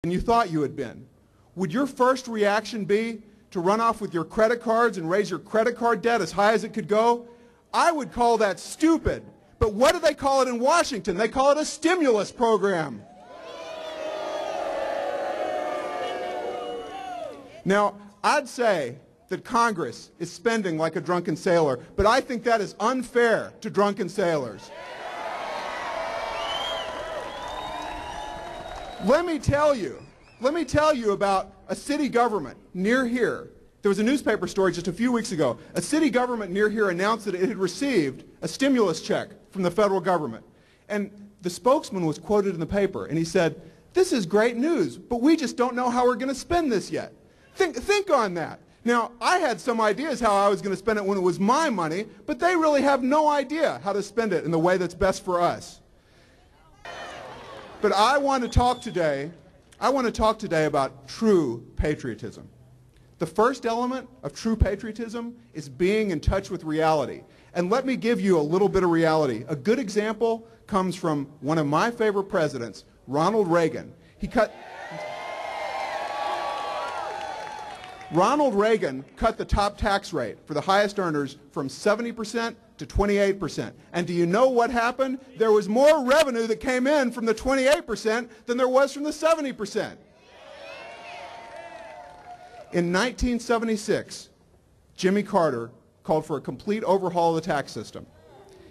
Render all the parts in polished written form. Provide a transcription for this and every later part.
than you thought you had been. Would your first reaction be to run off with your credit cards and raise your credit card debt as high as it could go? I would call that stupid. But what do they call it in Washington? They call it a stimulus program. Now, I'd say that Congress is spending like a drunken sailor, but I think that is unfair to drunken sailors. Let me tell you about a city government near here. There was a newspaper story just a few weeks ago. A city government near here announced that it had received a stimulus check from the federal government. And the spokesman was quoted in the paper, and he said, "This is great news, but we just don't know how we're going to spend this yet." Think on that. Now, I had some ideas how I was going to spend it when it was my money, but they really have no idea how to spend it in the way that's best for us. But I want to talk today about true patriotism. The first element of true patriotism is being in touch with reality. And let me give you a little bit of reality. A good example comes from one of my favorite presidents, Ronald Reagan. Ronald Reagan cut the top tax rate for the highest earners from 70% to 28%. And do you know what happened? There was more revenue that came in from the 28% than there was from the 70%. In 1976, Jimmy Carter called for a complete overhaul of the tax system.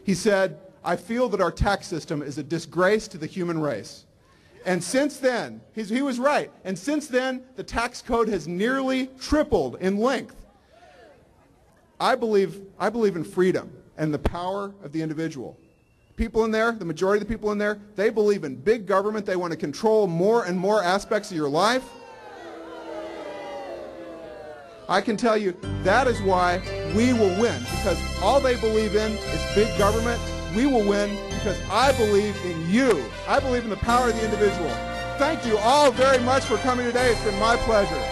He said, "I feel that our tax system is a disgrace to the human race." And since then, he was right, and since then, the tax code has nearly tripled in length. I believe in freedom and the power of the individual. People in there, the majority of the people in there, they believe in big government. They want to control more and more aspects of your life. I can tell you that is why we will win, because all they believe in is big government. We will win because I believe in you. I believe in the power of the individual. Thank you all very much for coming today. It's been my pleasure.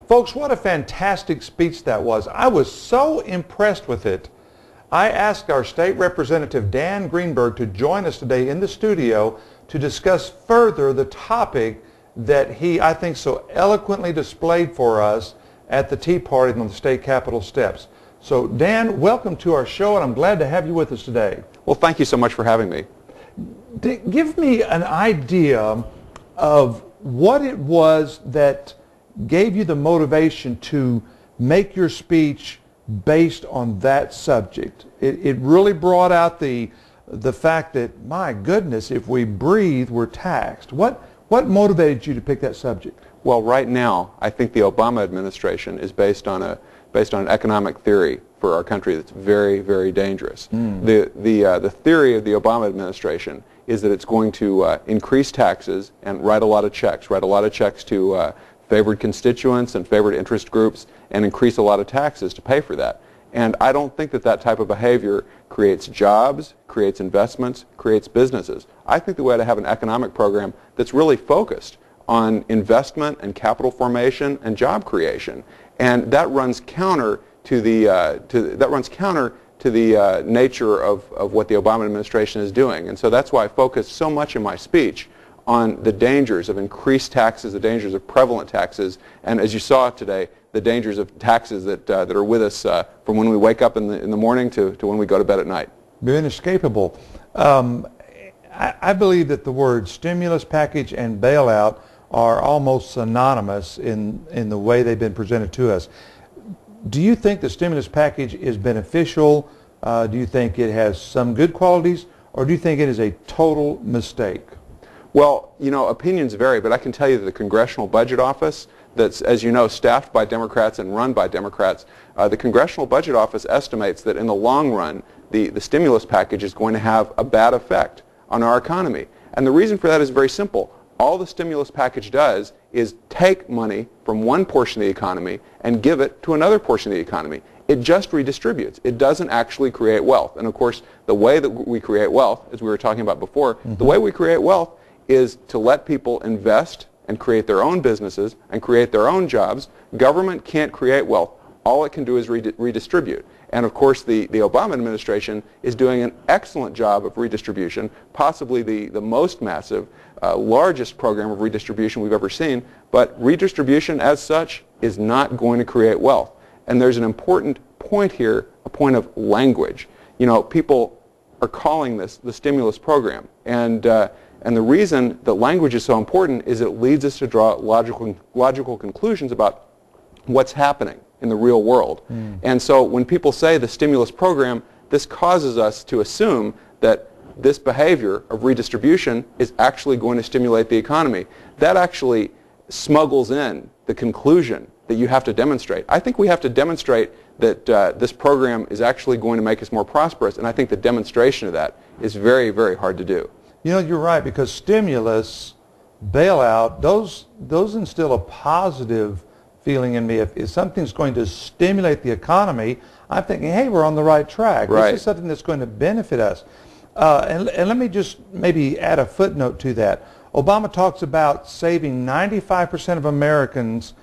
Folks, what a fantastic speech that was. I was so impressed with it. I asked our state representative, Dan Greenberg, to join us today in the studio to discuss further the topic that he, I think, so eloquently displayed for us at the Tea Party on the state capitol steps. So, Dan, welcome to our show, and I'm glad to have you with us today. Well, thank you so much for having me. Give me an idea of what it was that gave you the motivation to make your speech based on that subject. It really brought out the fact that, my goodness, if we breathe, we're taxed. What motivated you to pick that subject? Well, right now, I think the Obama administration is based on an economic theory for our country that's very, very dangerous. The theory of the Obama administration is that it's going to increase taxes and write a lot of checks to favored constituents and favored interest groups, and increase a lot of taxes to pay for that. And I don't think that that type of behavior creates jobs, creates investments, creates businesses. I think the way to have an economic program that's really focused on investment and capital formation and job creation, and that runs counter to the nature of what the Obama administration is doing. And so that's why I focused so much in my speech on the dangers of increased taxes, the dangers of prevalent taxes, and as you saw today, the dangers of taxes that are with us from when we wake up in the morning to when we go to bed at night. They're inescapable. I believe that the words stimulus package and bailout are almost synonymous in the way they've been presented to us. Do you think the stimulus package is beneficial? Do you think it has some good qualities, or do you think it is a total mistake? Well, you know, opinions vary, but I can tell you that the Congressional Budget Office, that's, as you know, staffed by Democrats and run by Democrats, the Congressional Budget Office estimates that in the long run, the stimulus package is going to have a bad effect on our economy. And the reason for that is very simple. All the stimulus package does is take money from one portion of the economy and give it to another portion of the economy. It just redistributes. It doesn't actually create wealth. And of course, the way that we create wealth, as we were talking about before, the way we create wealth is to let people invest and create their own businesses and create their own jobs. Government can't create wealth. All it can do is redistribute. And of course, the Obama administration is doing an excellent job of redistribution, possibly the most massive, largest program of redistribution we've ever seen. But redistribution as such is not going to create wealth. And there's an important point here, a point of language. You know, people are calling this the stimulus program. And the reason that language is so important is it leads us to draw logical conclusions about what's happening in the real world. And so when people say the stimulus program, this causes us to assume that this behavior of redistribution is actually going to stimulate the economy. That actually smuggles in the conclusion that you have to demonstrate. I think we have to demonstrate that this program is actually going to make us more prosperous, and I think the demonstration of that is very, very hard to do. You know, you're right, because stimulus, bailout, those instill a positive feeling in me. If something's going to stimulate the economy, I'm thinking, hey, we're on the right track. Right. This is something that's going to benefit us. And let me just maybe add a footnote to that. Obama talks about saving 95% of Americans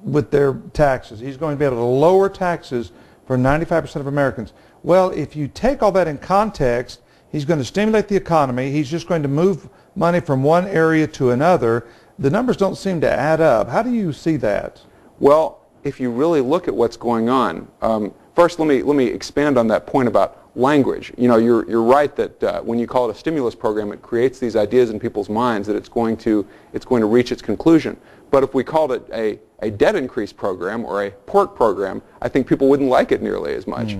with their taxes. He's going to be able to lower taxes for 95% of Americans. Well, if you take all that in context, he's going to stimulate the economy. He's just going to move money from one area to another. The numbers don't seem to add up. How do you see that? Well, if you really look at what's going on, first let me expand on that point about language. You know, you're right that when you call it a stimulus program, it creates these ideas in people's minds that it's going to reach its conclusion. But if we called it a debt increase program or a pork program, I think people wouldn't like it nearly as much.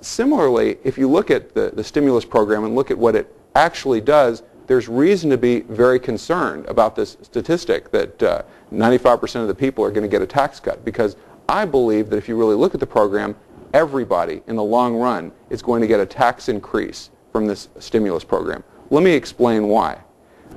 Similarly, if you look at the stimulus program and look at what it actually does, there's reason to be very concerned about this statistic that 95% of the people are going to get a tax cut, because I believe that if you really look at the program, everybody in the long run is going to get a tax increase from this stimulus program. Let me explain why.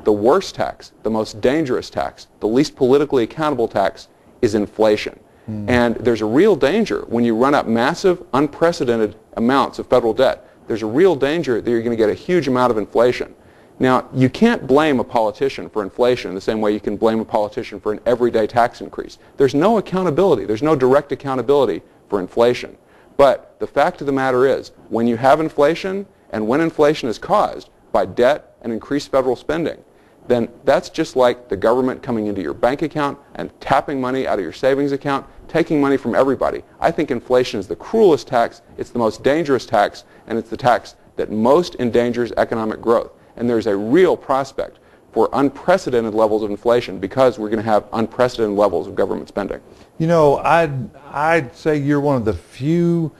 The worst tax, the most dangerous tax, the least politically accountable tax is inflation. And there's a real danger when you run up massive, unprecedented amounts of federal debt. There's a real danger that you're going to get a huge amount of inflation. Now, you can't blame a politician for inflation in the same way you can blame a politician for an everyday tax increase. There's no accountability. There's no direct accountability for inflation. But the fact of the matter is, when you have inflation, and when inflation is caused by debt and increased federal spending, then that's just like the government coming into your bank account and tapping money out of your savings account, taking money from everybody. I think inflation is the cruelest tax, it's the most dangerous tax, and it's the tax that most endangers economic growth. And there's a real prospect for unprecedented levels of inflation because we're going to have unprecedented levels of government spending. You know, I'd say you're one of the few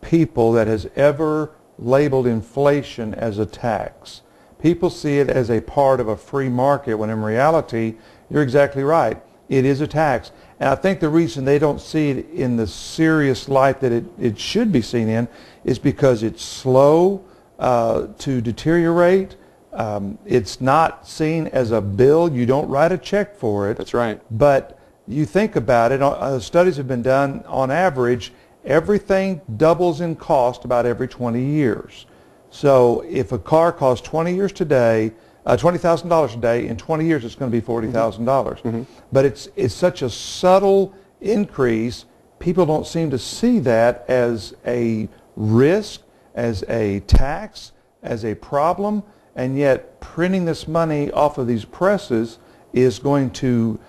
people that has ever labeled inflation as a tax. People see it as a part of a free market, when in reality, you're exactly right. It is a tax. And I think the reason they don't see it in the serious light that it should be seen in is because it's slow to deteriorate. It's not seen as a bill. You don't write a check for it. That's right. But you think about it, studies have been done, on average, everything doubles in cost about every 20 years. So if a car costs 20 years today, $20,000 today, in 20 years it's going to be $40,000. But it's such a subtle increase, people don't seem to see that as a risk, as a tax, as a problem, and yet printing this money off of these presses is going to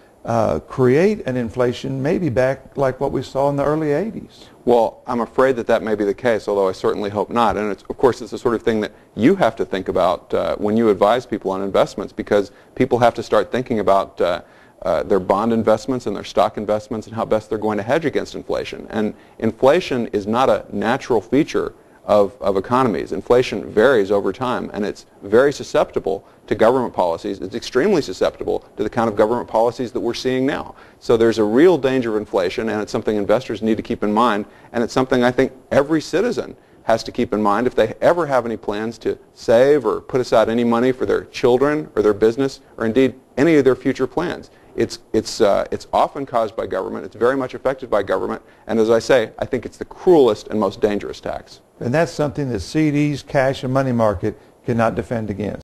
create an inflation maybe back like what we saw in the early 80s. Well, I'm afraid that may be the case, although I certainly hope not. And of course, it's the sort of thing that you have to think about when you advise people on investments, because people have to start thinking about their bond investments and their stock investments and how best they're going to hedge against inflation. And inflation is not a natural feature of economies. Inflation varies over time, and it's very susceptible to government policies. It's extremely susceptible to the kind of government policies that we're seeing now. So there's a real danger of inflation, and it's something investors need to keep in mind, and it's something I think every citizen has to keep in mind if they ever have any plans to save or put aside any money for their children or their business or indeed any of their future plans. It's often caused by government. It's very much affected by government. And as I say, I think it's the cruelest and most dangerous tax. And that's something that CDs, cash, and money market cannot defend against.